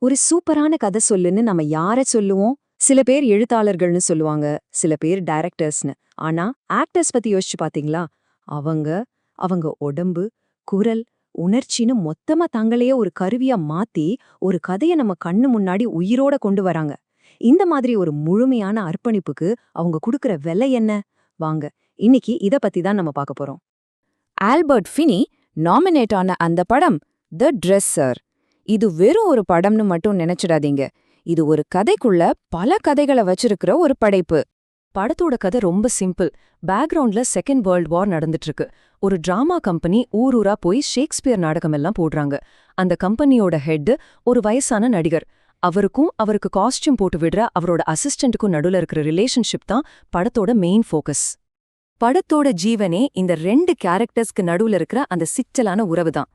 ஒரு சூப்பரான கதை சொல்லுன்னு நம்ம யார சொல்லுவோம்? சில பேர் எழுத்தாளர்கள்னு சொல்லுவாங்க, சில பேர் டைரக்டர்ஸ்னு. ஆனா, ஆக்டர்ஸ் பத்தி யோசிச்சு பாத்தீங்களா? அவங்க, அவங்க உடம்பு, குரல், உணர்ச்சின்னு மொத்தமா தங்களையே ஒரு கருவியா மாத்தி, ஒரு கதைய நம்ம கண்ணு முன்னாடி உயிரோட கொண்டு வராங்க. இந்த மாதிரி ஒரு முழுமையான அர்ப்பணிப்புக்கு அவங்க குடுக்குற விலை என்ன? வாங்க, இன்னைக்கு இத பத்தி தான் நம்ம பார்க்க போறோம். ஆல்பர்ட் ஃபினி நாமினேட் ஆன அந்த படம் தி ட்ரெஸ்ஸர். இது வெறும் ஒரு படம்னு மட்டும் நினைச்சிடாதீங்க. இது ஒரு கதைக்குள்ள பல கதைகளை வச்சிருக்கிற ஒரு படைப்பு. படத்தோட கதை ரொம்ப சிம்பிள். பேக்ரவுண்ட்ல செகண்ட் வேர்ல்ட் வார் நடந்துட்டு இருக்கு. ஒரு டிராமா கம்பெனி ஊர் ஊரா போய் ஷேக்ஸ்பியர் நாடகம் எல்லாம் போடுறாங்க. அந்த கம்பெனியோட ஹெட் ஒரு வயசான நடிகர். அவருக்கு காஸ்டியூம் போட்டு விடுற அவரோட அசிஸ்டன்ட்டுக்கும் நடுவுல இருக்கிற ரிலேஷன்ஷிப் தான் படத்தோட மெயின் ஃபோக்கஸ். படத்தோட ஜீவனே இந்த ரெண்டு கேரக்டர்ஸ்க்கு நடுவுல இருக்கிற அந்த சிக்கலான உறவு தான்.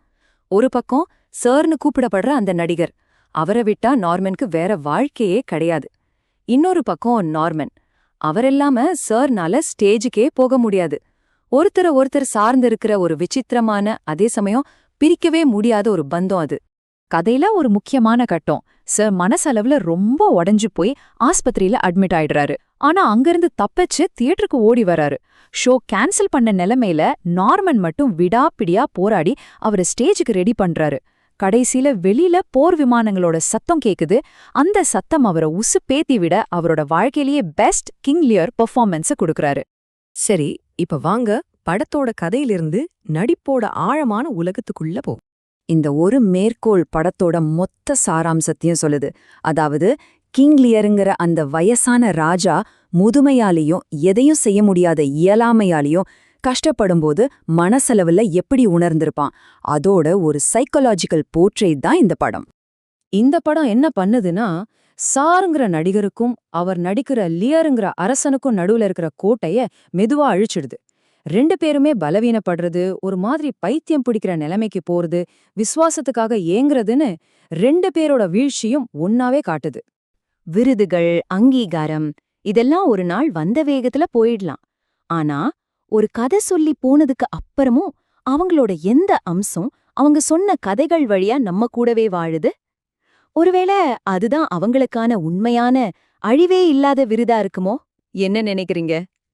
ஒரு பக்கம் சர்னு கூப்பிடப்படுற அந்த நடிகர், அவரை விட்டா நார்மனுக்கு வேற வாழ்க்கையே கிடையாது. இன்னொரு பக்கம் நார்மன், அவரில்லாம சர்னால ஸ்டேஜுக்கே போக முடியாது. ஒருத்தர் சார்ந்து இருக்கிற ஒரு விசித்திரமான, அதே சமயம் பிரிக்கவே முடியாத ஒரு பந்தம் அது. கதையில ஒரு முக்கியமான கட்டம், சர் மனசளவுல ரொம்ப உடைஞ்சு போய் ஆஸ்பத்திரியில அட்மிட் ஆயிடுறாரு. ஆனா அங்கிருந்து தப்பிச்சு தியேட்டருக்கு ஓடி வராரு. ஷோ கேன்சல் பண்ண நிலைமையில நார்மன் மட்டும் விடாப்பிடியா போராடி அவரை ஸ்டேஜுக்கு ரெடி பண்றாரு. கடைசியில வெளியில போர் விமானங்களோட சத்தம் கேக்குது. அந்த சத்தம் அவரை உசுப்பேத்தி விட அவரோட வாழ்க்கையிலேயே பெஸ்ட் கிங் லியர் பெர்ஃபார்மன்ஸ கொடுக்கறாரு. சரி, இப்ப வாங்க படத்தோட கதையிலிருந்து நடிப்போட ஆழமான உலகத்துக்குள்ள போ. இந்த ஒரு மேற்கோள் படத்தோட மொத்த சாராம்சத்தையும் சொல்லுது. அதாவது கிங் லியருங்கிற அந்த வயசான ராஜா முதுமையாலேயும் எதையும் செய்ய முடியாத இயலாமையாலேயும் கஷ்டப்படும்போது மனசளவுல எப்படி உணர்ந்திருப்பான், அதோட ஒரு சைக்கலாஜிக்கல் போர்ட்ரேட் தான் இந்த படம். இந்த படம் என்ன பண்ணுதுன்னா, சாருங்கிற நடிகருக்கும் அவர் நடிக்கிற லியருங்கிற அரசனுக்கும் நடுவுல இருக்கிற கோட்டைய மெதுவா அழிச்சிடுது. ரெண்டு பேருமே பலவீனப்படுறது, ஒரு மாதிரி பைத்தியம் பிடிக்கிற நிலைமைக்கு போறது, விசுவாசத்துக்காக ஏங்குறதுன்னு ரெண்டு பேரோட வீழ்ச்சியும் ஒன்னாவே காட்டுது. விருதுகள், அங்கீகாரம் இதெல்லாம் ஒரு நாள் வந்த வேகத்துல போயிடலாம். ஆனா, ஒரு கதை சொல்லி போனதுக்கு அப்புறமும் அவங்களோட எந்த அம்சம் அவங்க சொன்ன கதைகள் வழியா நம்ம கூடவே வாழுது? ஒருவேளை அதுதான் அவங்களுக்கான உண்மையான, அழிவே இல்லாத விருதா இருக்குமோ? என்ன நினைக்கிறீங்க?